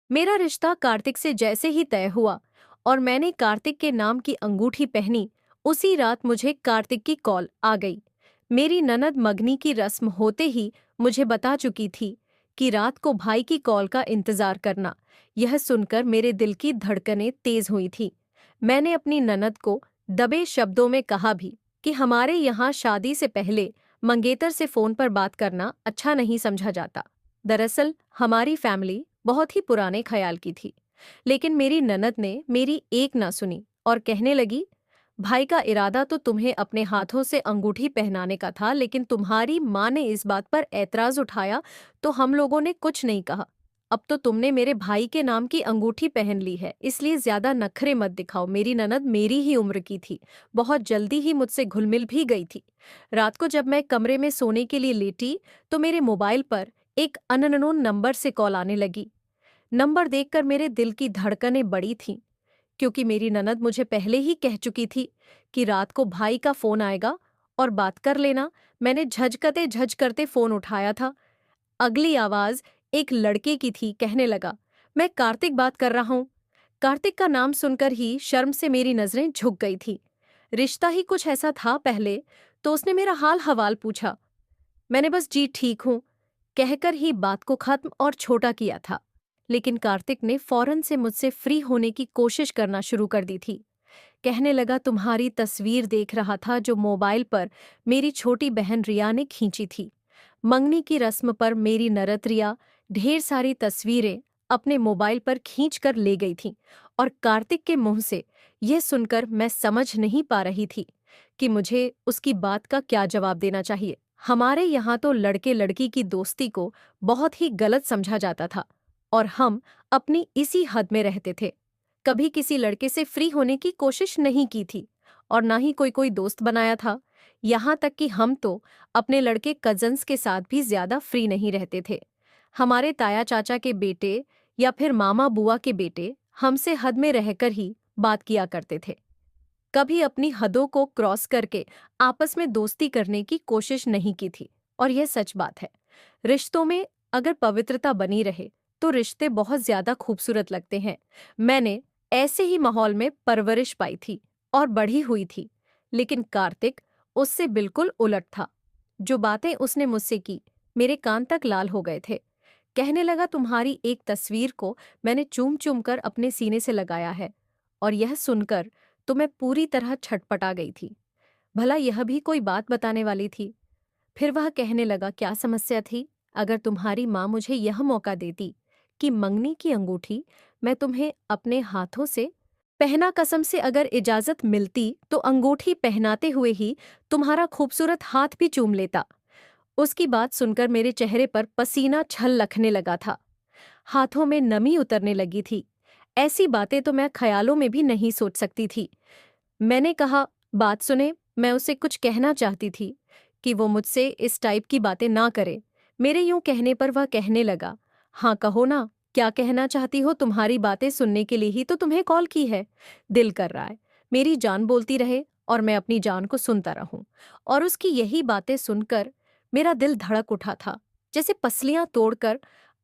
मेरा रिश्ता कार्तिक से जैसे ही तय हुआ और मैंने कार्तिक के नाम की अंगूठी पहनी, उसी रात मुझे कार्तिक की कॉल आ गई। मेरी ननद मगनी की रस्म होते ही मुझे बता चुकी थी कि रात को भाई की कॉल का इंतजार करना। यह सुनकर मेरे दिल की धड़कनें तेज हुई थी। मैंने अपनी ननद को दबे शब्दों में कहा भी कि हमारे यहाँ शादी से पहले मंगेतर से फोन पर बात करना अच्छा नहीं समझा जाता। दरअसल हमारी फैमिली बहुत ही पुराने ख्याल की थी। लेकिन मेरी ननद ने मेरी एक ना सुनी और कहने लगी, भाई का इरादा तो तुम्हें अपने हाथों से अंगूठी पहनाने का था, लेकिन तुम्हारी माँ ने इस बात पर ऐतराज उठाया तो हम लोगों ने कुछ नहीं कहा। अब तो तुमने मेरे भाई के नाम की अंगूठी पहन ली है, इसलिए ज्यादा नखरे मत दिखाओ। मेरी ननद मेरी ही उम्र की थी, बहुत जल्दी ही मुझसे घुल मिल भी गई थी। रात को जब मैं कमरे में सोने के लिए लेटी तो मेरे मोबाइल पर एक अननोन नंबर से कॉल आने लगी। नंबर देखकर मेरे दिल की धड़कनें बढ़ी थीं, क्योंकि मेरी ननद मुझे पहले ही कह चुकी थी कि रात को भाई का फोन आएगा और बात कर लेना। मैंने झजकते झज करते फोन उठाया था। अगली आवाज एक लड़के की थी, कहने लगा, मैं कार्तिक बात कर रहा हूँ। कार्तिक का नाम सुनकर ही शर्म से मेरी नजरें झुक गई थी। रिश्ता ही कुछ ऐसा था पहले, तो उसने मेरा हाल हवाल पूछा। मैंने बस जी ठीक हूं कहकर ही बात को खत्म और छोटा किया था। लेकिन कार्तिक ने फौरन से मुझसे फ्री होने की कोशिश करना शुरू कर दी थी। कहने लगा, तुम्हारी तस्वीर देख रहा था जो मोबाइल पर मेरी छोटी बहन रिया ने खींची थी। मंगनी की रस्म पर मेरी नरत रिया ढेर सारी तस्वीरें अपने मोबाइल पर खींच कर ले गई थी। और कार्तिक के मुंह से यह सुनकर मैं समझ नहीं पा रही थी कि मुझे उसकी बात का क्या जवाब देना चाहिए। हमारे यहाँ तो लड़के लड़की की दोस्ती को बहुत ही गलत समझा जाता था और हम अपनी इसी हद में रहते थे। कभी किसी लड़के से फ्री होने की कोशिश नहीं की थी और ना ही कोई कोई दोस्त बनाया था। यहाँ तक कि हम तो अपने लड़के कजन्स के साथ भी ज्यादा फ्री नहीं रहते थे। हमारे ताया चाचा के बेटे या फिर मामा बुआ के बेटे हमसे हद में रहकर ही बात किया करते थे। कभी अपनी हदों को क्रॉस करके आपस में दोस्ती करने की कोशिश नहीं की थी। और यह सच बात है, रिश्तों में अगर पवित्रता बनी रहे तो रिश्ते बहुत ज्यादा खूबसूरत लगते हैं। मैंने ऐसे ही माहौल में परवरिश पाई थी और बढ़ी हुई थी। लेकिन कार्तिक उससे बिल्कुल उलट था। जो बातें उसने मुझसे की, मेरे कान तक लाल हो गए थे। कहने लगा, तुम्हारी एक तस्वीर को मैंने चूम चूम कर अपने सीने से लगाया है और यह सुनकर तो मैं पूरी तरह छटपटा गई थी। भला यह भी कोई बात बताने वाली थी? फिर वह कहने लगा, क्या समस्या थी? अगर तुम्हारी माँ मुझे यह मौका देती कि मंगनी की अंगूठी मैं तुम्हें अपने हाथों से पहना, कसम से अगर इजाजत मिलती तो अंगूठी पहनाते हुए ही तुम्हारा खूबसूरत हाथ भी चूम लेता। उसकी बात सुनकर मेरे चेहरे पर पसीना छलकने लगा था, हाथों में नमी उतरने लगी थी। ऐसी बातें तो मैं ख्यालों में भी नहीं सोच सकती थी। मैंने कहा, बात सुने, मैं उसे कुछ कहना चाहती थी कि वो मुझसे इस टाइप की बातें ना करे। मेरे यूं कहने पर वह कहने लगा, हाँ कहो ना, क्या कहना चाहती हो? तुम्हारी बातें सुनने के लिए ही तो तुम्हें कॉल की है। दिल कर रहा है मेरी जान बोलती रहे और मैं अपनी जान को सुनता रहूं। और उसकी यही बातें सुनकर मेरा दिल धड़क उठा था, जैसे पसलियां तोड़कर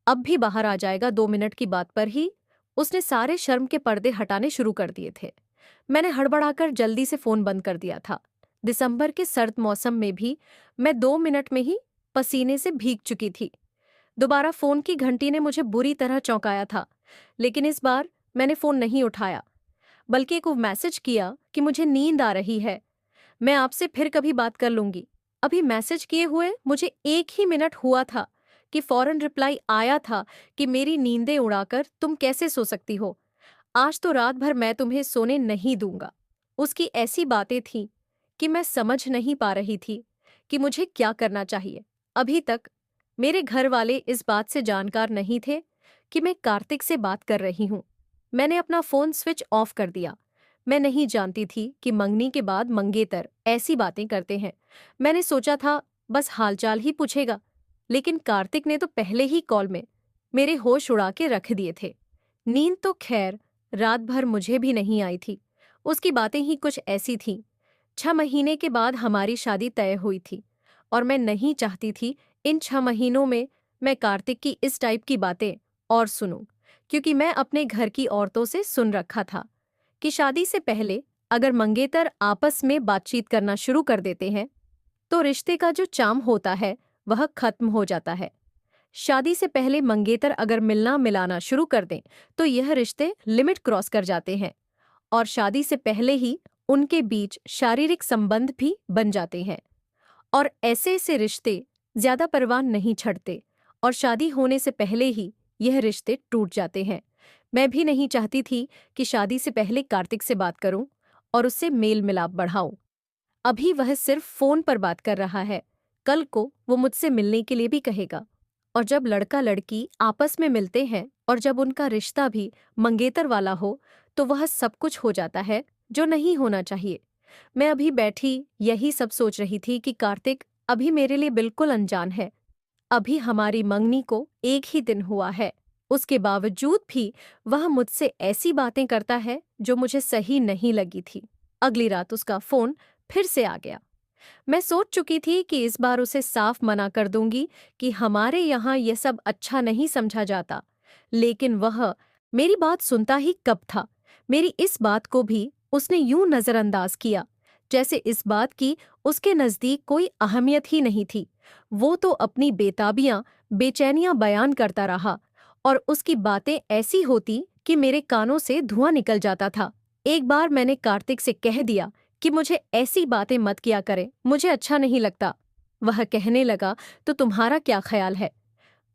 अब भी बाहर आ जाएगा। 2 मिनट की बात पर ही उसने सारे शर्म के पर्दे हटाने शुरू कर दिए थे। मैंने हड़बड़ाकर जल्दी से फोन बंद कर दिया था। दिसंबर के सर्द मौसम में भी मैं 2 मिनट में ही पसीने से भीग चुकी थी। दोबारा फोन की घंटी ने मुझे बुरी तरह चौंकाया था। लेकिन इस बार मैंने फोन नहीं उठाया, बल्कि एक मैसेज किया कि मुझे नींद आ रही है, मैं आपसे फिर कभी बात कर लूंगी। अभी मैसेज किए हुए मुझे 1 ही मिनट हुआ था कि फौरन रिप्लाई आया था कि मेरी नींदें उड़ाकर तुम कैसे सो सकती हो, आज तो रात भर मैं तुम्हें सोने नहीं दूंगा। उसकी ऐसी बातें थीं कि मैं समझ नहीं पा रही थी कि मुझे क्या करना चाहिए। अभी तक मेरे घर वाले इस बात से जानकार नहीं थे कि मैं कार्तिक से बात कर रही हूँ। मैंने अपना फोन स्विच ऑफ कर दिया। मैं नहीं जानती थी कि मंगनी के बाद मंगेतर ऐसी बातें करते हैं। मैंने सोचा था बस हालचाल ही पूछेगा, लेकिन कार्तिक ने तो पहले ही कॉल में मेरे होश उड़ा के रख दिए थे। नींद तो खैर रात भर मुझे भी नहीं आई थी। उसकी बातें ही कुछ ऐसी थीं। 6 महीने के बाद हमारी शादी तय हुई थी और मैं नहीं चाहती थी इन 6 महीनों में मैं कार्तिक की इस टाइप की बातें और सुनूं, क्योंकि मैं अपने घर की औरतों से सुन रखा था कि शादी से पहले अगर मंगेतर आपस में बातचीत करना शुरू कर देते हैं तो रिश्ते का जो चार्म होता है वह खत्म हो जाता है। शादी से पहले मंगेतर अगर मिलना मिलाना शुरू कर दें तो यह रिश्ते लिमिट क्रॉस कर जाते हैं और शादी से पहले ही उनके बीच शारीरिक संबंध भी बन जाते हैं और ऐसे ऐसे रिश्ते ज्यादा परवान नहीं छड़ते और शादी होने से पहले ही यह रिश्ते टूट जाते हैं। मैं भी नहीं चाहती थी कि शादी से पहले कार्तिक से बात करूं और उससे मेल मिलाप बढ़ाऊं। अभी वह सिर्फ फोन पर बात कर रहा है, कल को वो मुझसे मिलने के लिए भी कहेगा। और जब लड़का लड़की आपस में मिलते हैं और जब उनका रिश्ता भी मंगेतर वाला हो तो वह सब कुछ हो जाता है जो नहीं होना चाहिए। मैं अभी बैठी यही सब सोच रही थी कि कार्तिक अभी मेरे लिए बिल्कुल अनजान है। अभी हमारी मंगनी को एक ही दिन हुआ है, उसके बावजूद भी वह मुझसे ऐसी बातें करता है जो मुझे सही नहीं लगी थी। अगली रात उसका फोन फिर से आ गया। मैं सोच चुकी थी कि इस बार उसे साफ मना कर दूंगी कि हमारे यहाँ यह सब अच्छा नहीं समझा जाता, लेकिन वह मेरी बात सुनता ही कब था। मेरी इस बात को भी उसने यूं नजरअंदाज किया जैसे इस बात की उसके नजदीक कोई अहमियत ही नहीं थी। वो तो अपनी बेताबियां बेचैनियां बयान करता रहा और उसकी बातें ऐसी होती कि मेरे कानों से धुआं निकल जाता था। एक बार मैंने कार्तिक से कह दिया कि मुझे ऐसी बातें मत किया करे, मुझे अच्छा नहीं लगता। वह कहने लगा, तो तुम्हारा क्या ख्याल है?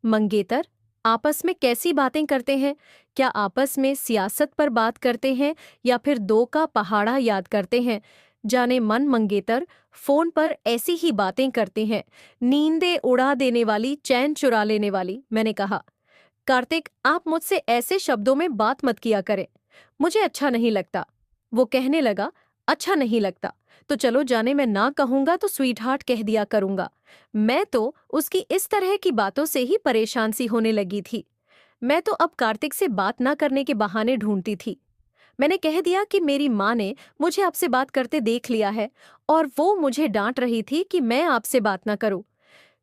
मंगेतर आपस में कैसी बातें करते हैं? क्या आपस में सियासत पर बात करते हैं या फिर दो का पहाड़ा याद करते हैं? जाने मन मंगेतर फोन पर ऐसी ही बातें करते हैं, नींदें उड़ा देने वाली, चैन चुरा लेने वाली। मैंने कहा, कार्तिक आप मुझसे ऐसे शब्दों में बात मत किया करें, मुझे अच्छा नहीं लगता। वो कहने लगा, अच्छा नहीं लगता तो चलो जाने, मैं ना कहूंगा तो स्वीट हार्ट कह दिया करूंगा। मैं तो उसकी इस तरह की बातों से ही परेशान सी होने लगी थी। मैं तो अब कार्तिक से बात ना करने के बहाने ढूंढती थी। मैंने कह दिया कि मेरी माँ ने मुझे आपसे बात करते देख लिया है और वो मुझे डांट रही थी कि मैं आपसे बात ना करूं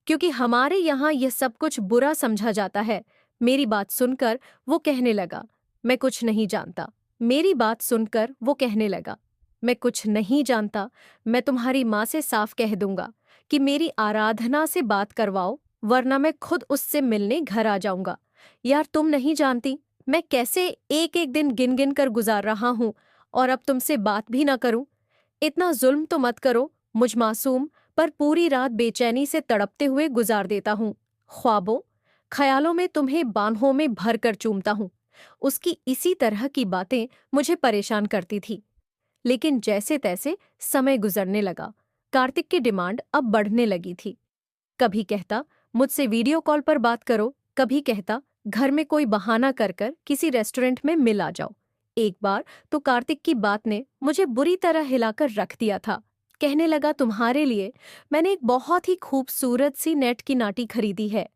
क्योंकि हमारे यहाँ यह सब कुछ बुरा समझा जाता है। मेरी बात सुनकर वो कहने लगा, मैं कुछ नहीं जानता। मेरी बात सुनकर वो कहने लगा, मैं कुछ नहीं जानता। मैं तुम्हारी माँ से साफ कह दूंगा कि मेरी आराधना से बात करवाओ, वरना मैं खुद उससे मिलने घर आ जाऊंगा। यार तुम नहीं जानती मैं कैसे एक एक दिन गिन गिन कर गुजार रहा हूं और अब तुमसे बात भी ना करूं। इतना जुल्म तो मत करो मुझ मासूम पर। पूरी रात बेचैनी से तड़पते हुए गुजार देता हूं। ख्वाबों ख्यालों में तुम्हें बाहों में भर कर चूमता हूं। उसकी इसी तरह की बातें मुझे परेशान करती थी। लेकिन जैसे तैसे समय गुजरने लगा, कार्तिक की डिमांड अब बढ़ने लगी थी। कभी कहता मुझसे वीडियो कॉल पर बात करो, कभी कहता घर में कोई बहाना कर कर किसी रेस्टोरेंट में मिल आ जाओ। एक बार तो कार्तिक की बात ने मुझे बुरी तरह हिलाकर रख दिया था। कहने लगा, तुम्हारे लिए मैंने एक बहुत ही खूबसूरत सी नेट की नाटी खरीदी है,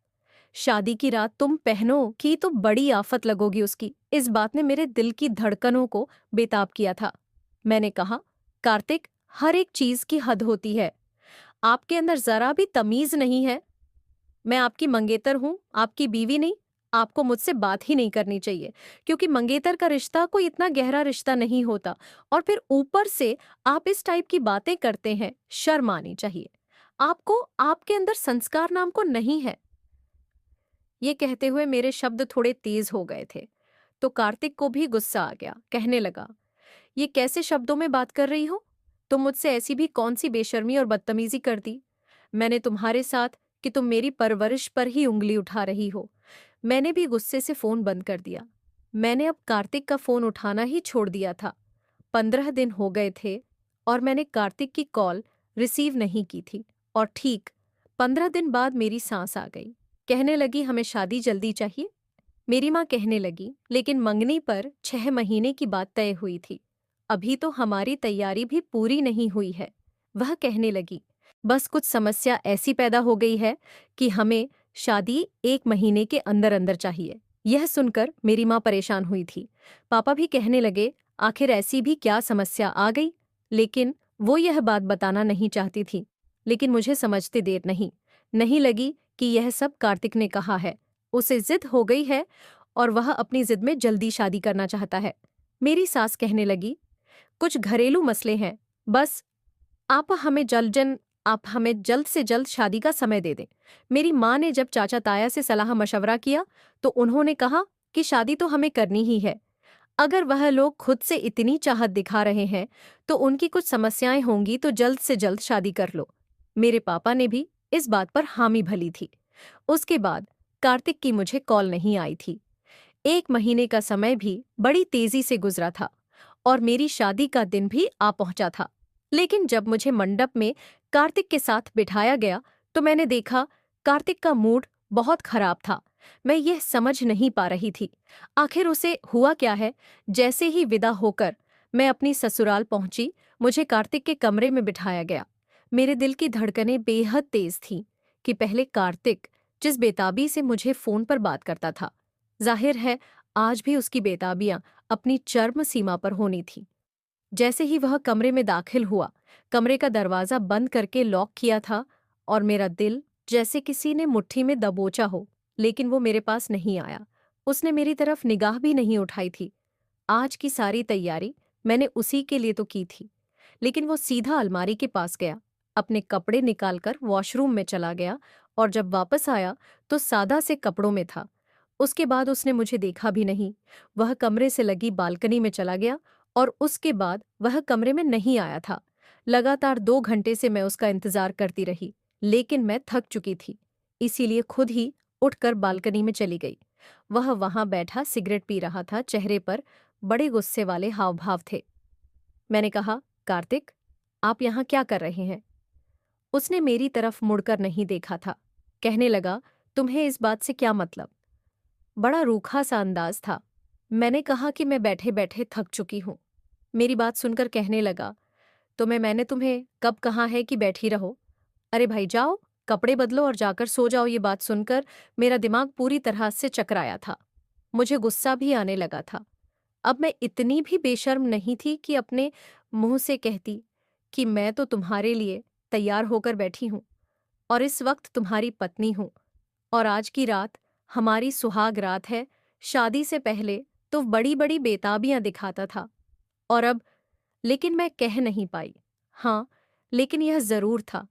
शादी की रात तुम पहनो की तो बड़ी आफत लगोगी उसकी। इस बात ने मेरे दिल की धड़कनों को बेताब किया था। मैंने कहा, कार्तिक हर एक चीज की हद होती है, आपके अंदर जरा भी तमीज नहीं है। मैं आपकी मंगेतर हूं, आपकी बीवी नहीं। आपको मुझसे बात ही नहीं करनी चाहिए क्योंकि मंगेतर का रिश्ता कोई इतना गहरा रिश्ता नहीं होता। और फिर ऊपर से आप इस टाइप की बातें करते हैं, शर्म आनी चाहिए आपको। आपके अंदर संस्कार नाम को नहीं है। ये कहते हुए मेरे शब्द थोड़े तेज हो गए थे तो कार्तिक को भी गुस्सा आ गया। कहने लगा, ये कैसे शब्दों में बात कर रही हो? तुम मुझसे ऐसी भी कौन सी बेशर्मी और बदतमीजी कर दी? मैंने तुम्हारे साथ कि तुम मेरी परवरिश पर ही उंगली उठा रही हो। मैंने भी गुस्से से फोन बंद कर दिया। मैंने अब कार्तिक का फोन उठाना ही छोड़ दिया था। 15 दिन हो गए थे और मैंने कार्तिक की कॉल रिसीव नहीं की थी। और ठीक 15 दिन बाद मेरी सांस आ गई। कहने लगी, हमें शादी जल्दी चाहिए। मेरी माँ कहने लगी, लेकिन मंगनी पर 6 महीने की बात तय हुई थी, अभी तो हमारी तैयारी भी पूरी नहीं हुई है। वह कहने लगी, बस कुछ समस्या ऐसी पैदा हो गई है कि हमें शादी 1 महीने के अंदर अंदर चाहिए। यह सुनकर मेरी माँ परेशान हुई थी। पापा भी कहने लगे, आखिर ऐसी भी क्या समस्या आ गई? लेकिन वो यह बात बताना नहीं चाहती थी। लेकिन मुझे समझते देर नहीं लगी कि यह सब कार्तिक ने कहा है। उसे जिद हो गई है और वह अपनी जिद में जल्दी शादी करना चाहता है। मेरी सास कहने लगी, कुछ घरेलू मसले हैं, बस आप हमें जल्द से जल्द शादी का समय दे दें। मेरी माँ ने जब चाचा ताया से सलाह मशवरा किया तो उन्होंने कहा कि शादी तो हमें करनी ही है। अगर वह लोग खुद से इतनी चाहत दिखा रहे हैं तो उनकी कुछ समस्याएं होंगी, तो जल्द से जल्द शादी कर लो। मेरे पापा ने भी इस बात पर हामी भली थी। उसके बाद कार्तिक की मुझे कॉल नहीं आई थी। 1 महीने का समय भी बड़ी तेजी से गुजरा था और मेरी शादी का दिन भी आ पहुंचा था। लेकिन जब मुझे मंडप में कार्तिक के साथ बिठाया गया तो मैंने देखा कार्तिक का मूड बहुत खराब था। मैं यह समझ नहीं पा रही थी आखिर उसे हुआ क्या है। जैसे ही विदा होकर मैं अपनी ससुराल पहुंची, मुझे कार्तिक के कमरे में बिठाया गया। मेरे दिल की धड़कनें बेहद तेज थीं कि पहले कार्तिक जिस बेताबी से मुझे फोन पर बात करता था, जाहिर है आज भी उसकी बेताबियां अपनी चरम सीमा पर होनी थी। जैसे ही वह कमरे में दाखिल हुआ, कमरे का दरवाजा बंद करके लॉक किया था और मेरा दिल जैसे किसी ने मुट्ठी में दबोचा हो, लेकिन वो मेरे पास नहीं आया। उसने मेरी तरफ निगाह भी नहीं उठाई थी। आज की सारी तैयारी मैंने उसी के लिए तो की थी, लेकिन वो सीधा अलमारी के पास गया, अपने कपड़े निकालकर वॉशरूम में चला गया और जब वापस आया तो सादा से कपड़ों में था। उसके बाद उसने मुझे देखा भी नहीं। वह कमरे से लगी बालकनी में चला गया और उसके बाद वह कमरे में नहीं आया था। लगातार 2 घंटे से मैं उसका इंतजार करती रही, लेकिन मैं थक चुकी थी, इसीलिए खुद ही उठकर बालकनी में चली गई। वह वहां बैठा सिगरेट पी रहा था, चेहरे पर बड़े गुस्से वाले हाव भाव थे। मैंने कहा, कार्तिक, आप यहाँ क्या कर रहे हैं? उसने मेरी तरफ मुड़कर नहीं देखा था। कहने लगा, तुम्हें इस बात से क्या मतलब? बड़ा रूखा सा अंदाज था। मैंने कहा कि मैं बैठे बैठे थक चुकी हूं। मेरी बात सुनकर कहने लगा, तो मैंने तुम्हें कब कहा है कि बैठी रहो? अरे भाई जाओ, कपड़े बदलो और जाकर सो जाओ। ये बात सुनकर मेरा दिमाग पूरी तरह से चकराया था। मुझे गुस्सा भी आने लगा था। अब मैं इतनी भी बेशर्म नहीं थी कि अपने मुंह से कहती कि मैं तो तुम्हारे लिए तैयार होकर बैठी हूं और इस वक्त तुम्हारी पत्नी हूं और आज की रात हमारी सुहाग रात है। शादी से पहले तो बड़ी बड़ी बेताबियां दिखाता था और अब। लेकिन मैं कह नहीं पाई। हाँ, लेकिन यह जरूर था,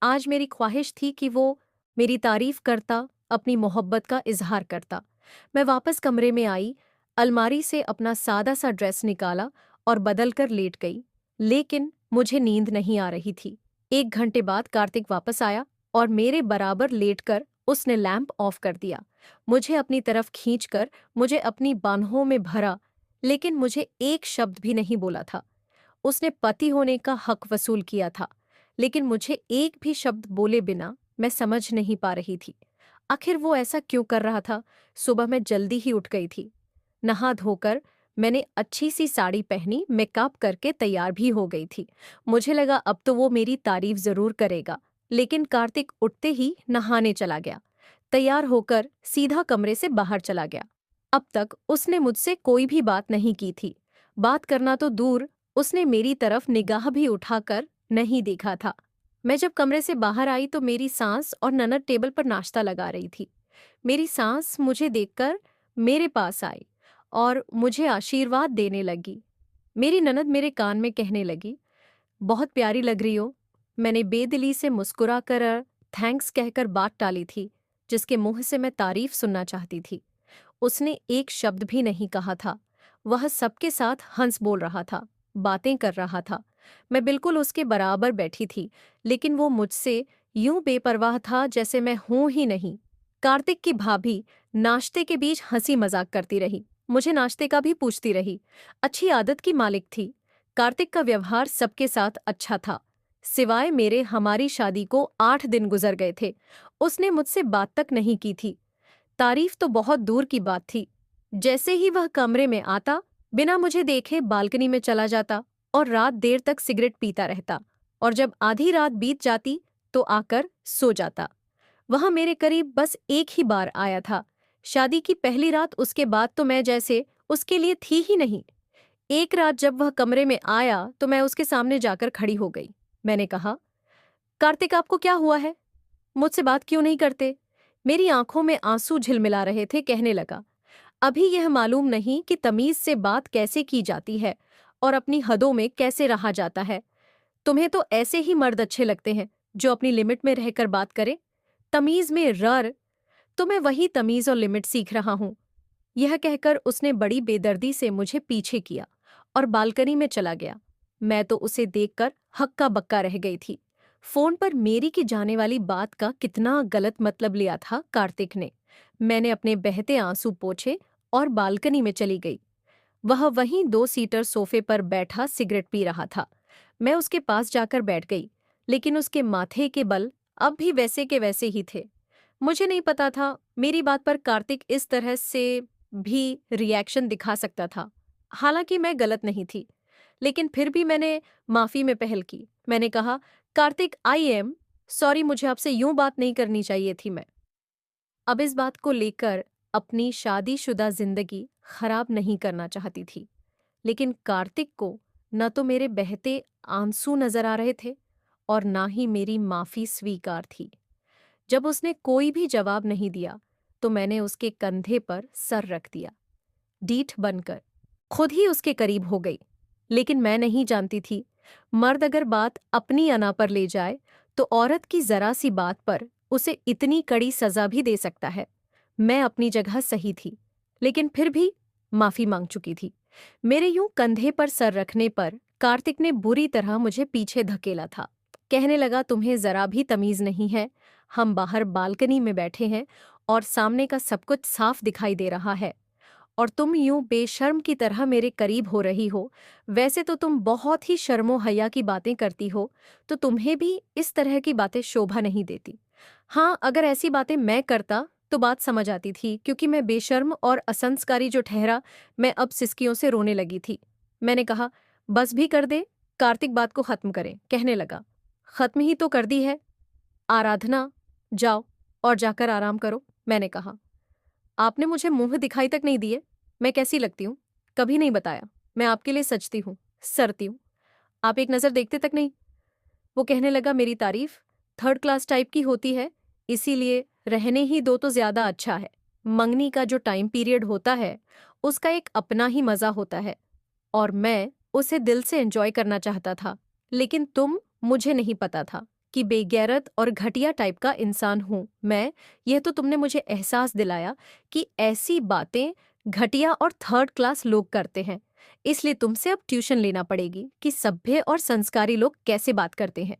आज मेरी ख्वाहिश थी कि वो मेरी तारीफ करता, अपनी मोहब्बत का इजहार करता। मैं वापस कमरे में आई, अलमारी से अपना सादा सा ड्रेस निकाला और बदल कर लेट गई। लेकिन मुझे नींद नहीं आ रही थी। 1 घंटे बाद कार्तिक वापस आया और मेरे बराबर लेटकर उसने लैंप ऑफ कर दिया। मुझे अपनी तरफ खींचकर मुझे अपनी बाहों में भरा, लेकिन मुझे एक शब्द भी नहीं बोला था। उसने पति होने का हक वसूल किया था, लेकिन मुझे एक भी शब्द बोले बिना मैं समझ नहीं पा रही थी आखिर वो ऐसा क्यों कर रहा था। सुबह मैं जल्दी ही उठ गई थी। नहा धोकर मैंने अच्छी सी साड़ी पहनी, मेकअप करके तैयार भी हो गई थी। मुझे लगा अब तो वो मेरी तारीफ जरूर करेगा, लेकिन कार्तिक उठते ही नहाने चला गया। तैयार होकर सीधा कमरे से बाहर चला गया। अब तक उसने मुझसे कोई भी बात नहीं की थी। बात करना तो दूर, उसने मेरी तरफ निगाह भी उठाकर नहीं देखा था। मैं जब कमरे से बाहर आई तो मेरी सास और ननद टेबल पर नाश्ता लगा रही थी। मेरी सास मुझे देखकर मेरे पास आई और मुझे आशीर्वाद देने लगी। मेरी ननद मेरे कान में कहने लगी, बहुत प्यारी लग रही हो। मैंने बेदिली से मुस्कुरा कर थैंक्स कहकर बात टाली थी, जिसके मुंह से मैं तारीफ सुनना चाहती थी। उसने एक शब्द भी नहीं कहा था। वह सबके साथ हंस बोल रहा था, बातें कर रहा था। मैं बिल्कुल उसके बराबर बैठी थी, लेकिन वो मुझसे यूं बेपरवाह था जैसे मैं हूं ही नहीं। कार्तिक की भाभी नाश्ते के बीच हंसी मजाक करती रही, मुझे नाश्ते का भी पूछती रही। अच्छी आदत की मालिक थी। कार्तिक का व्यवहार सबके साथ अच्छा था, सिवाय मेरे। हमारी शादी को 8 दिन गुजर गए थे। उसने मुझसे बात तक नहीं की थी। तारीफ तो बहुत दूर की बात थी। जैसे ही वह कमरे में आता, बिना मुझे देखे बालकनी में चला जाता और रात देर तक सिगरेट पीता रहता, और जब आधी रात बीत जाती तो आकर सो जाता। वह मेरे करीब बस एक ही बार आया था, शादी की पहली रात। उसके बाद तो मैं जैसे उसके लिए थी ही नहीं। एक रात जब वह कमरे में आया तो मैं उसके सामने जाकर खड़ी हो गई। मैंने कहा, कार्तिक, आपको क्या हुआ है? मुझसे बात क्यों नहीं करते? मेरी आंखों में आंसू झिलमिला रहे थे। कहने लगा, अभी यह मालूम नहीं कि तमीज से बात कैसे की जाती है और अपनी हदों में कैसे रहा जाता है। तुम्हें तो ऐसे ही मर्द अच्छे लगते हैं जो अपनी लिमिट में रहकर बात करे। तमीज में रर। तो मैं वही तमीज और लिमिट सीख रहा हूं। यह कहकर उसने बड़ी बेदर्दी से मुझे पीछे किया और बालकनी में चला गया। मैं तो उसे देखकर हक्का बक्का रह गई थी। फोन पर मेरी की जाने वाली बात का कितना गलत मतलब लिया था कार्तिक ने। मैंने अपने बहते आंसू पोंछे और बालकनी में चली गई। वह वहीं 2 सीटर सोफे पर बैठा सिगरेट पी रहा था। मैं उसके पास जाकर बैठ गई, लेकिन उसके माथे के बल अब भी वैसे के वैसे ही थे। मुझे नहीं पता था मेरी बात पर कार्तिक इस तरह से भी रिएक्शन दिखा सकता था। हालांकि मैं गलत नहीं थी, लेकिन फिर भी मैंने माफी में पहल की। मैंने कहा, कार्तिक आई एम सॉरी, मुझे आपसे यूं बात नहीं करनी चाहिए थी। मैं अब इस बात को लेकर अपनी शादीशुदा जिंदगी खराब नहीं करना चाहती थी, लेकिन कार्तिक को न तो मेरे बहते आंसू नजर आ रहे थे और ना ही मेरी माफी स्वीकार थी। जब उसने कोई भी जवाब नहीं दिया तो मैंने उसके कंधे पर सर रख दिया, डीठ बनकर खुद ही उसके करीब हो गई। लेकिन मैं नहीं जानती थी, मर्द अगर बात अपनी अना पर ले जाए तो औरत की जरा सी बात पर उसे इतनी कड़ी सजा भी दे सकता है। मैं अपनी जगह सही थी, लेकिन फिर भी माफी मांग चुकी थी। मेरे यूं कंधे पर सर रखने पर कार्तिक ने बुरी तरह मुझे पीछे धकेला था। कहने लगा, तुम्हें जरा भी तमीज नहीं है। हम बाहर बालकनी में बैठे हैं और सामने का सब कुछ साफ दिखाई दे रहा है, और तुम यूं बेशर्म की तरह मेरे करीब हो रही हो। वैसे तो तुम बहुत ही शर्मो हया की बातें करती हो, तो तुम्हें भी इस तरह की बातें शोभा नहीं देती। हाँ, अगर ऐसी बातें मैं करता तो बात समझ आती थी, क्योंकि मैं बेशर्म और असंस्कारी जो ठहरा, मैं अब सिसकियों से रोने लगी थी। मैंने कहा, बस भी कर दे, कार्तिक बात को खत्म करें। कहने लगा, खत्म ही तो कर दी है आराधना, जाओ और जाकर आराम करो। मैंने कहा, आपने मुझे मुंह दिखाई तक नहीं दिए। मैं कैसी लगती हूँ कभी नहीं बताया। मैं आपके लिए सजती हूँ, सरती हूँ, आप एक नज़र देखते तक नहीं। वो कहने लगा, मेरी तारीफ 3rd क्लास टाइप की होती है, इसीलिए रहने ही दो तो ज्यादा अच्छा है। मंगनी का जो टाइम पीरियड होता है उसका एक अपना ही मजा होता है, और मैं उसे दिल से एंजॉय करना चाहता था। लेकिन मुझे नहीं पता था कि बेगैरत और घटिया टाइप का इंसान हूं मैं। यह तो तुमने मुझे एहसास दिलाया कि ऐसी बातें घटिया और 3rd क्लास लोग करते हैं। इसलिए तुमसे अब ट्यूशन लेना पड़ेगी कि सभ्य और संस्कारी लोग कैसे बात करते हैं।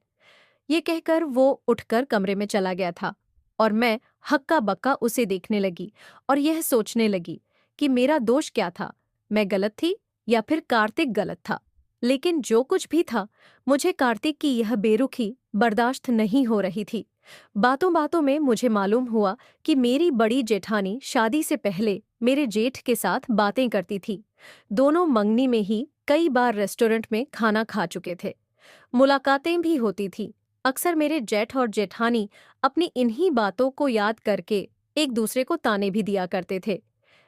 ये कहकर वो उठकर कमरे में चला गया था, और मैं हक्का बक्का उसे देखने लगी और यह सोचने लगी कि मेरा दोष क्या था। मैं गलत थी या फिर कार्तिक गलत था। लेकिन जो कुछ भी था, मुझे कार्तिक की यह बेरुखी बर्दाश्त नहीं हो रही थी। बातों बातों में मुझे मालूम हुआ कि मेरी बड़ी जेठानी शादी से पहले मेरे जेठ के साथ बातें करती थी। दोनों मंगनी में ही कई बार रेस्टोरेंट में खाना खा चुके थे। मुलाकातें भी होती थी। अक्सर मेरे जेठ और जेठानी अपनी इन्हीं बातों को याद करके एक दूसरे को ताने भी दिया करते थे।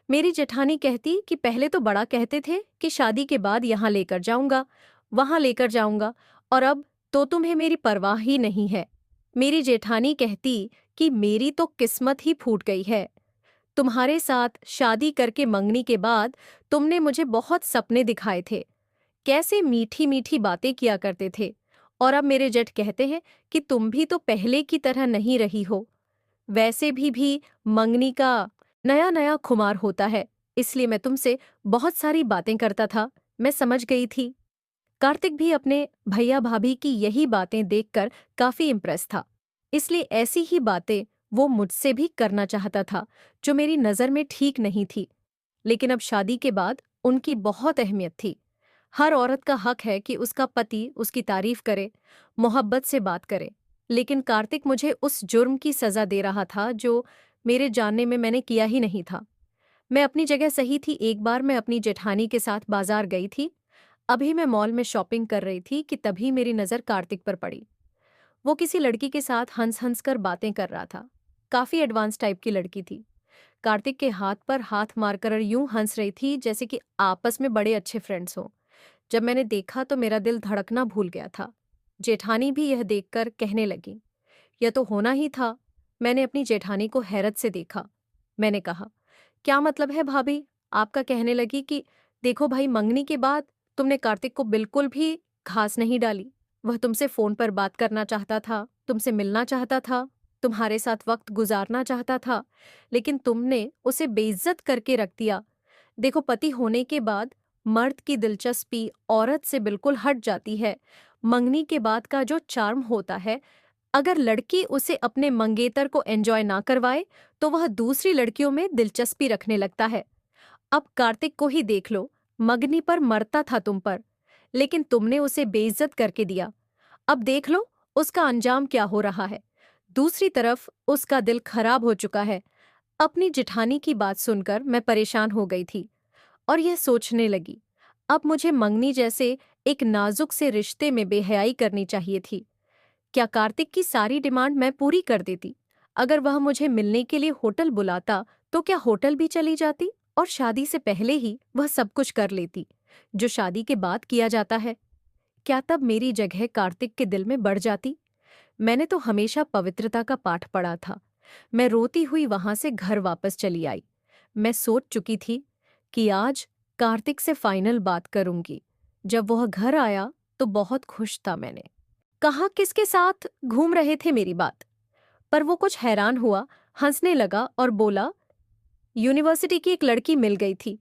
मेरी जेठानी कहती कि पहले तो बड़ा कहते थे कि शादी के बाद यहाँ लेकर जाऊंगा, वहां लेकर जाऊंगा, और अब तो तुम्हें मेरी परवाह ही नहीं है। मेरी जेठानी कहती कि मेरी तो किस्मत ही फूट गई है। तुम्हारे साथ शादी करके मंगनी के बाद तुमने मुझे बहुत सपने दिखाए थे, कैसे मीठी मीठी बातें किया करते थे, और अब मेरे जेठ कहते हैं कि तुम भी तो पहले की तरह नहीं रही हो। वैसे भी मंगनी का नया नया खुमार होता है, इसलिए मैं तुमसे बहुत सारी बातें करता था। मैं समझ गई थी। कार्तिक भी अपने भैया भाभी की यही बातें देखकर काफी इम्प्रेस था, इसलिए ऐसी ही बातें वो मुझसे भी करना चाहता था, जो मेरी नज़र में ठीक नहीं थी। लेकिन अब शादी के बाद उनकी बहुत अहमियत थी। हर औरत का हक है कि उसका पति उसकी तारीफ करे, मोहब्बत से बात करे। लेकिन कार्तिक मुझे उस जुर्म की सजा दे रहा था जो मेरे जानने में मैंने किया ही नहीं था। मैं अपनी जगह सही थी। एक बार मैं अपनी जेठानी के साथ बाजार गई थी। अभी मैं मॉल में शॉपिंग कर रही थी कि तभी मेरी नज़र कार्तिक पर पड़ी। वो किसी लड़की के साथ हंस हंस कर बातें कर रहा था। काफी एडवांस टाइप की लड़की थी। कार्तिक के हाथ पर हाथ मारकर यूं हंस रही थी जैसे कि आपस में बड़े अच्छे फ्रेंड्स हों। जब मैंने देखा तो मेरा दिल धड़कना भूल गया था। जेठानी भी यह देखकर कहने लगी, यह तो होना ही था। मैंने अपनी जेठानी को हैरत से देखा। मैंने कहा, क्या मतलब है भाभी? आपका कहने लगी कि देखो भाई, मंगनी के बाद तुमने कार्तिक को बिल्कुल भी घास नहीं डाली। वह तुमसे फोन पर बात करना चाहता था, तुमसे मिलना चाहता था, तुम्हारे साथ वक्त गुजारना चाहता था, लेकिन तुमने उसे बेइज्जत करके रख दिया। देखो, पति होने के बाद मर्द की दिलचस्पी औरत से बिल्कुल हट जाती है। मंगनी के बाद का जो चार्म होता है, अगर लड़की उसे अपने मंगेतर को एंजॉय ना करवाए तो वह दूसरी लड़कियों में दिलचस्पी रखने लगता है। अब कार्तिक को ही देख लो, मगनी पर मरता था तुम पर, लेकिन तुमने उसे बेइज्जत करके दिया। अब देख लो उसका अंजाम क्या हो रहा है। दूसरी तरफ उसका दिल खराब हो चुका है। अपनी जिठानी की बात सुनकर मैं परेशान हो गई थी और यह सोचने लगी, अब मुझे मंगनी जैसे एक नाजुक से रिश्ते में बेहयाई करनी चाहिए थी। क्या कार्तिक की सारी डिमांड मैं पूरी कर देती? अगर वह मुझे मिलने के लिए होटल बुलाता तो क्या होटल भी चली जाती और शादी से पहले ही वह सब कुछ कर लेती जो शादी के बाद किया जाता है? क्या तब मेरी जगह कार्तिक के दिल में बढ़ जाती? मैंने तो हमेशा पवित्रता का पाठ पढ़ा था। मैं रोती हुई वहां से घर वापस चली आई। मैं सोच चुकी थी कि आज कार्तिक से फाइनल बात करूंगी। जब वह घर आया तो बहुत खुश था। मैंने कहा, किसके साथ घूम रहे थे मेरी बात? पर वो कुछ हैरान हुआ, हंसने लगा और बोला, यूनिवर्सिटी की एक लड़की मिल गई थी,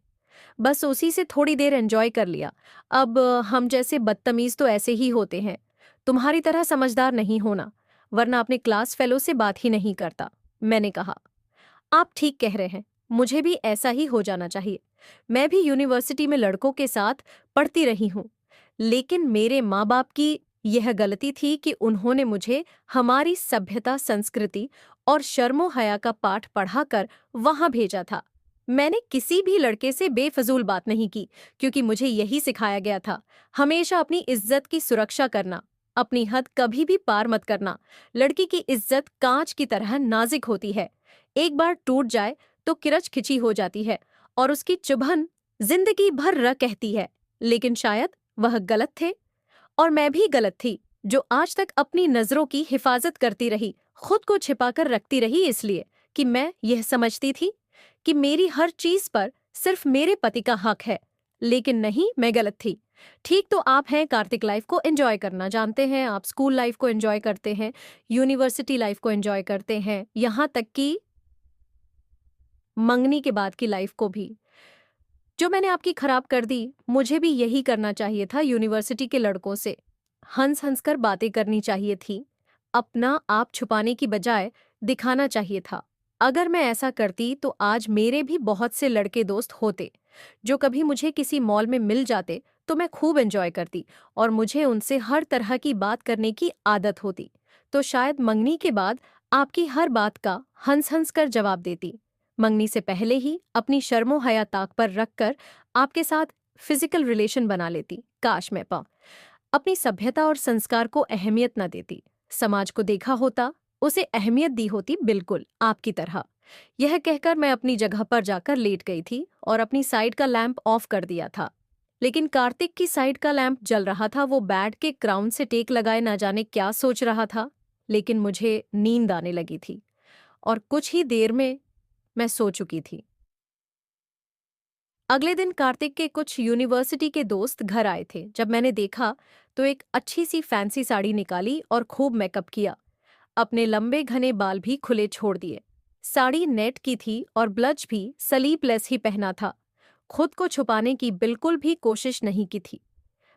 बस उसी से थोड़ी देर एंजॉय कर लिया। अब हम जैसे बदतमीज तो ऐसे ही होते हैं, तुम्हारी तरह समझदार नहीं होना, वरना अपने क्लास फेलो से बात ही नहीं करता। मैंने कहा, आप ठीक कह रहे हैं, मुझे भी ऐसा ही हो जाना चाहिए। मैं भी यूनिवर्सिटी में लड़कों के साथ पढ़ती रही हूँ, लेकिन मेरे माँ बाप की यह गलती थी कि उन्होंने मुझे हमारी सभ्यता, संस्कृति और शर्मो हया का पाठ पढ़ाकर वहां भेजा था। मैंने किसी भी लड़के से बेफजूल बात नहीं की, क्योंकि मुझे यही सिखाया गया था, हमेशा अपनी इज्जत की सुरक्षा करना, अपनी हद कभी भी पार मत करना। लड़की की इज्जत कांच की तरह नाजुक होती है, एक बार टूट जाए तो किरच खिंची हो जाती है और उसकी चुभन जिंदगी भर रह कहती है। लेकिन शायद वह गलत थे और मैं भी गलत थी, जो आज तक अपनी नजरों की हिफाजत करती रही, खुद को छिपाकर रखती रही, इसलिए कि मैं यह समझती थी कि मेरी हर चीज पर सिर्फ मेरे पति का हक है। लेकिन नहीं, मैं गलत थी। ठीक तो आप हैं, कार्तिक लाइफ को एंजॉय करना जानते हैं, आप स्कूल लाइफ को एंजॉय करते हैं, यूनिवर्सिटी लाइफ को एंजॉय करते हैं, यहाँ तक कि मंगनी के बाद की लाइफ को भी। जो मैंने आपकी खराब कर दी, मुझे भी यही करना चाहिए था। यूनिवर्सिटी के लड़कों से हंस हंस कर बातें करनी चाहिए थी, अपना आप छुपाने की बजाय दिखाना चाहिए था। अगर मैं ऐसा करती तो आज मेरे भी बहुत से लड़के दोस्त होते, जो कभी मुझे किसी मॉल में मिल जाते तो मैं खूब एंजॉय करती और मुझे उनसे हर तरह की बात करने की आदत होती, तो शायद मंगनी के बाद आपकी हर बात का हंस हंस कर जवाब देती। मंगनी से पहले ही अपनी शर्मो हया ताक पर रखकर आपके साथ फिजिकल रिलेशन बना लेती। काश मैं पाऊं, अपनी सभ्यता और संस्कार को अहमियत न देती, समाज को देखा होता, उसे अहमियत दी होती, बिल्कुल आपकी तरह। यह कहकर मैं अपनी जगह पर जाकर लेट गई थी और अपनी साइड का लैंप ऑफ कर दिया था। लेकिन कार्तिक की साइड का लैंप जल रहा था। वो बेड के क्राउन से टेक लगाए ना जाने क्या सोच रहा था, लेकिन मुझे नींद आने लगी थी और कुछ ही देर में मैं सो चुकी थी। अगले दिन कार्तिक के कुछ यूनिवर्सिटी के दोस्त घर आए थे। जब मैंने देखा तो एक अच्छी सी फैंसी साड़ी निकाली और खूब मेकअप किया, अपने लंबे घने बाल भी खुले छोड़ दिए। साड़ी नेट की थी और ब्लच भी सलीपलेस ही पहना था। खुद को छुपाने की बिल्कुल भी कोशिश नहीं की थी।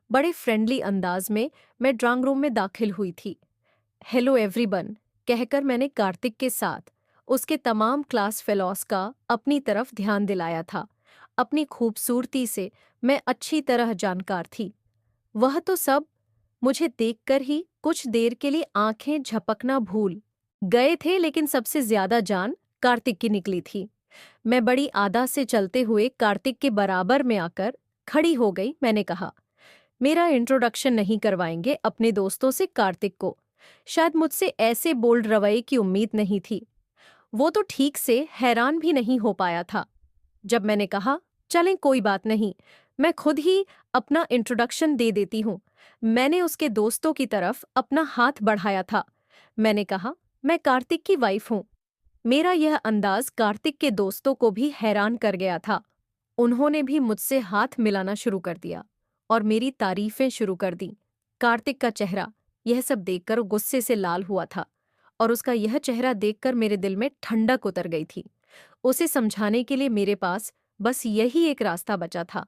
बड़े फ्रेंडली अंदाज में मैं ड्राइंग रूम में दाखिल हुई थी। हेलो एवरीवन कहकर मैंने कार्तिक के साथ उसके तमाम क्लास फेलोज का अपनी तरफ ध्यान दिलाया था। अपनी खूबसूरती से मैं अच्छी तरह जानकार थी। वह तो सब मुझे देखकर ही कुछ देर के लिए आंखें झपकना भूल गए थे, लेकिन सबसे ज्यादा जान कार्तिक की निकली थी। मैं बड़ी आदा से चलते हुए कार्तिक के बराबर में आकर खड़ी हो गई। मैंने कहा, मेरा इंट्रोडक्शन नहीं करवाएंगे अपने दोस्तों से कार्तिक को? शायद मुझसे ऐसे बोल्ड रवैये की उम्मीद नहीं थी। वो तो ठीक से हैरान भी नहीं हो पाया था। जब मैंने कहा, चलें कोई बात नहीं, मैं खुद ही अपना इंट्रोडक्शन दे देती हूँ, मैंने उसके दोस्तों की तरफ अपना हाथ बढ़ाया था। मैंने कहा, मैं कार्तिक की वाइफ हूँ। मेरा यह अंदाज कार्तिक के दोस्तों को भी हैरान कर गया था। उन्होंने भी मुझसे हाथ मिलाना शुरू कर दिया और मेरी तारीफें शुरू कर दी। कार्तिक का चेहरा यह सब देखकर गुस्से से लाल हुआ था और उसका यह चेहरा देखकर मेरे दिल में ठंडक उतर गई थी। उसे समझाने के लिए मेरे पास बस यही एक रास्ता बचा था।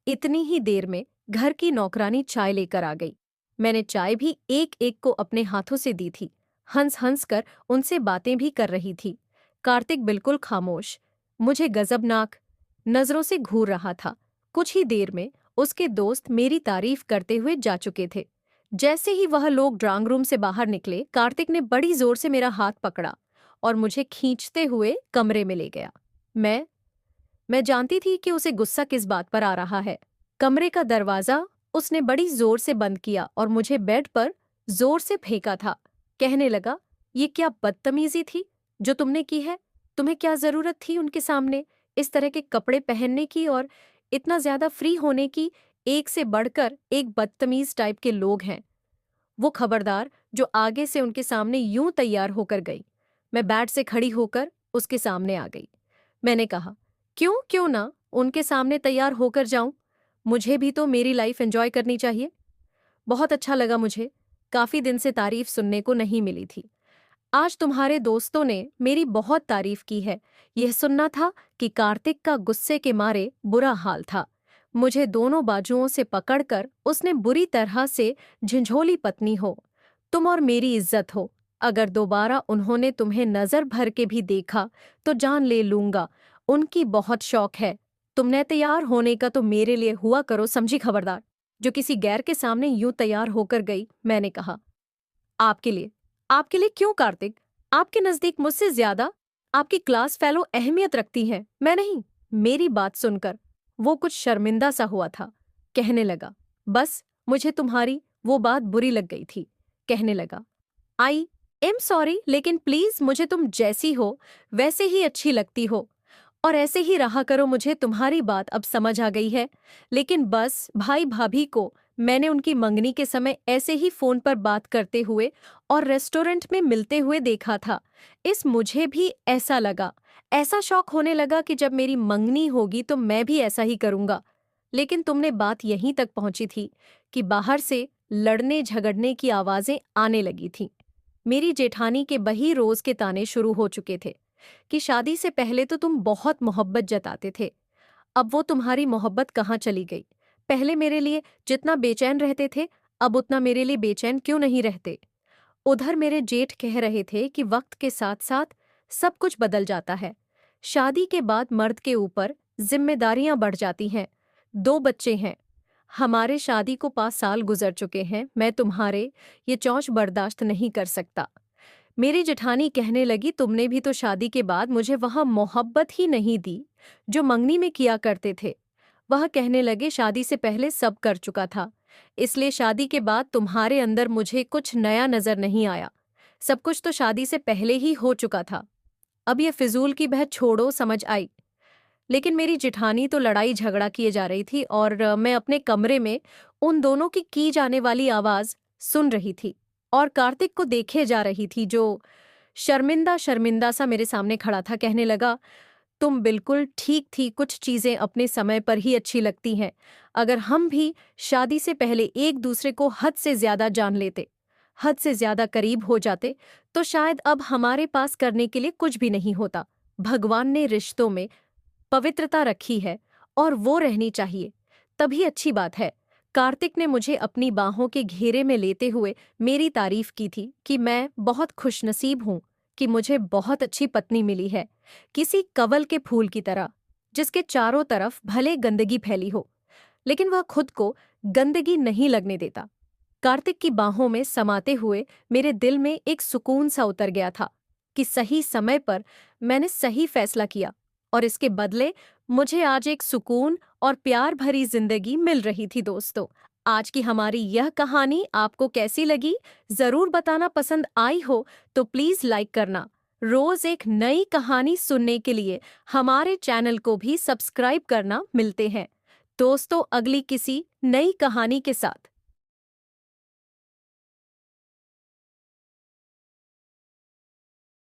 इतनी ही देर में घर की नौकरानी चाय लेकर आ गई। मैंने चाय भी एक एक को अपने हाथों से दी थी। हंस हंस कर उनसे बातें भी कर रही थी। कार्तिक बिल्कुल खामोश, मुझे गजबनाक नजरों से घूर रहा था। कुछ ही देर में उसके दोस्त मेरी तारीफ करते हुए जा चुके थे। जैसे ही वह लोग ड्राइंग रूम से बाहर निकले, कार्तिक ने बड़ी जोर से मेरा हाथ पकड़ा और मुझे खींचते हुए कमरे में ले गया। मैं जानती थी कि उसे गुस्सा किस बात पर आ रहा है। कमरे का दरवाजा उसने बड़ी जोर से बंद किया और मुझे बेड पर जोर से फेंका था। कहने लगा, ये क्या बदतमीजी थी जो तुमने की है? तुम्हें क्या जरूरत थी उनके सामने इस तरह के कपड़े पहनने की और इतना ज्यादा फ्री होने की? एक से बढ़कर एक बदतमीज टाइप के लोग हैं वो, खबरदार जो आगे से उनके सामने यूं तैयार होकर गई। मैं बेड से खड़ी होकर उसके सामने आ गई। मैंने कहा, क्यों ना उनके सामने तैयार होकर जाऊं? मुझे भी तो मेरी लाइफ एंजॉय करनी चाहिए। बहुत अच्छा लगा मुझे, काफी दिन से तारीफ सुनने को नहीं मिली थी। आज तुम्हारे दोस्तों ने मेरी बहुत तारीफ की है। यह सुनना था कि कार्तिक का गुस्से के मारे बुरा हाल था। मुझे दोनों बाजुओं से पकड़कर उसने बुरी तरह से झिंझोली, पत्नी हो तुम और मेरी इज्जत हो। अगर दोबारा उन्होंने तुम्हें नजर भर के भी देखा तो जान ले लूंगा। उनकी बहुत शौक है। तुमने तैयार होने का तो मेरे लिए हुआ करो, समझी खबरदार, जो किसी गैर के सामने यूं तैयार होकर गई। मैंने कहा, आपके लिए? आपके लिए क्यों कार्तिक? आपके नजदीक मुझसे ज्यादा आपकी क्लास फेलो अहमियत रखती है, मैं नहीं। मेरी बात सुनकर वो कुछ शर्मिंदा सा हुआ था। कहने लगा, बस मुझे तुम्हारी वो बात बुरी लग गई थी। कहने लगा, आई एम सॉरी, लेकिन प्लीज मुझे तुम जैसी हो वैसे ही अच्छी लगती हो और ऐसे ही रहा करो। मुझे तुम्हारी बात अब समझ आ गई है, लेकिन बस भाई भाभी को मैंने उनकी मंगनी के समय ऐसे ही फोन पर बात करते हुए और रेस्टोरेंट में मिलते हुए देखा था। इस मुझे भी ऐसा लगा, ऐसा शौक होने लगा कि जब मेरी मंगनी होगी तो मैं भी ऐसा ही करूंगा। लेकिन तुमने बात यहीं तक पहुंची थी कि बाहर से लड़ने झगड़ने की आवाजें आने लगी थीं। मेरी जेठानी के बही रोज के ताने शुरू हो चुके थे कि शादी से पहले तो तुम बहुत मोहब्बत जताते थे, अब वो तुम्हारी मोहब्बत कहाँ चली गई? पहले मेरे लिए जितना बेचैन रहते थे, अब उतना मेरे लिए बेचैन क्यों नहीं रहते? उधर मेरे जेठ कह रहे थे कि वक्त के साथ साथ सब कुछ बदल जाता है। शादी के बाद मर्द के ऊपर जिम्मेदारियां बढ़ जाती हैं। 2 बच्चे हैं। हमारे शादी को 5 साल गुजर चुके हैं। मैं तुम्हारे ये चौंच बर्दाश्त नहीं कर सकता। मेरी जेठानी कहने लगी, तुमने भी तो शादी के बाद मुझे वह मोहब्बत ही नहीं दी जो मंगनी में किया करते थे। वह कहने लगे, शादी से पहले सब कर चुका था, इसलिए शादी के बाद तुम्हारे अंदर मुझे कुछ नया नजर नहीं आया। सब कुछ तो शादी से पहले ही हो चुका था। अब ये फिजूल की बहस छोड़ो, समझ आई। लेकिन मेरी जेठानी तो लड़ाई झगड़ा किए जा रही थी और मैं अपने कमरे में उन दोनों की जाने वाली आवाज सुन रही थी और कार्तिक को देखे जा रही थी जो शर्मिंदा शर्मिंदा सा मेरे सामने खड़ा था। कहने लगा, तुम बिल्कुल ठीक थी, कुछ चीजें अपने समय पर ही अच्छी लगती हैं। अगर हम भी शादी से पहले एक दूसरे को हद से ज्यादा जान लेते, हद से ज्यादा करीब हो जाते, तो शायद अब हमारे पास करने के लिए कुछ भी नहीं होता। भगवान ने रिश्तों में पवित्रता रखी है और वो रहनी चाहिए, तभी अच्छी बात है। कार्तिक ने मुझे अपनी बाहों के घेरे में लेते हुए मेरी तारीफ की थी कि मैं बहुत खुशनसीब हूं कि मुझे बहुत अच्छी पत्नी मिली है, किसी कवल के फूल की तरह, जिसके चारों तरफ भले गंदगी फैली हो लेकिन वह खुद को गंदगी नहीं लगने देता। कार्तिक की बाहों में समाते हुए मेरे दिल में एक सुकून सा उतर गया था कि सही समय पर मैंने सही फैसला किया और इसके बदले मुझे आज एक सुकून और प्यार भरी जिंदगी मिल रही थी। दोस्तों, आज की हमारी यह कहानी आपको कैसी लगी जरूर बताना। पसंद आई हो तो प्लीज लाइक करना। रोज एक नई कहानी सुनने के लिए हमारे चैनल को भी सब्सक्राइब करना। मिलते हैं दोस्तों अगली किसी नई कहानी के साथ।